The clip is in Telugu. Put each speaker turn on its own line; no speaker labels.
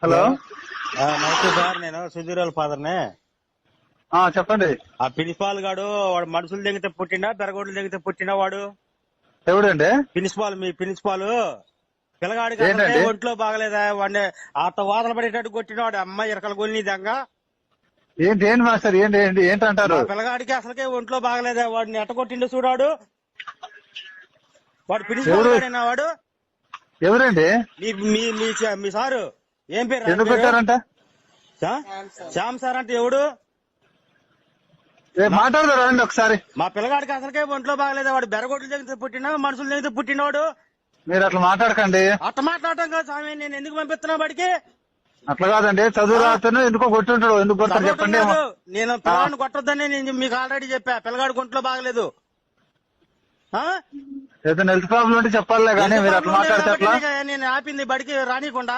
హలో.
నమస్తే సార్, నేను సుధీర్ వాళ్ళ ఫాదర్నే.
చెప్పండి.
ఆ ప్రిన్సిపాల్ గాడు వాడు మనుషులు దిగితే పుట్టినా బెరగోడ్లు దిగితే పుట్టినా వాడు
ఎవడండి?
ప్రిన్సిపాల్, మీ ప్రిన్సిపాల్ పిల్లగాడికి అసలే
ఏంటండి?
ఒంట్లో బాగలేదా, వాడిని ఆత వాదన పడేటట్టు కొట్టినాడు. అమ్మాయి ఇరకలు కొన్ని దంగా
ఏంటి మాస్టర్? ఏంటంటారు?
పిల్లగాడికి అసలుకే ఒంట్లో బాగలేదా, వాడిని ఎట్ట కొట్టిండు చూడాడు. వాడు ప్రిన్సిపాల్
ఎవరు?
గాడేనా వాడు?
ఎవరండి?
మీ మీ మీ- మీ సారు ఏం పేరు?
ఎందుకు పెట్టారంట?
శ్యామ్ సార్ అంటే ఎవడు?
మాట్లాడతారా అండి ఒకసారి?
మా పిల్లగాడికి అసలుకే ఒంట్లో బాగలేదా, వాడు బెరగొడ్లు దిగితే పుట్టినా మనుషులు దిగితే పుట్టినవాడు.
మీరు అట్లా మాట్లాడకండి.
అట్ట మాట్లాడటం కాదు స్వామి, నేను ఎందుకు పంపిస్తున్నా వాడికి?
అట్లా కాదండి, చదువు రాతను ఎందుకో కొట్టుంటాడు. ఎందుకు కొడతారు
చదవటం
చెప్పండి.
కాదు, నేను పిల్లగాడిని కొట్టొద్దని నేను మీకు ఆల్రెడీ చెప్పా. పిల్లగాడికి ఒంట్లో బాగలేదు.
ఏదైనా హెల్త్ ప్రాబ్లం ఉంటే చెప్పాలే కానీ మీరు అట్లా మాట్లాడితే అట్లా.
నేను ఆపింది బడికి రానికుండా.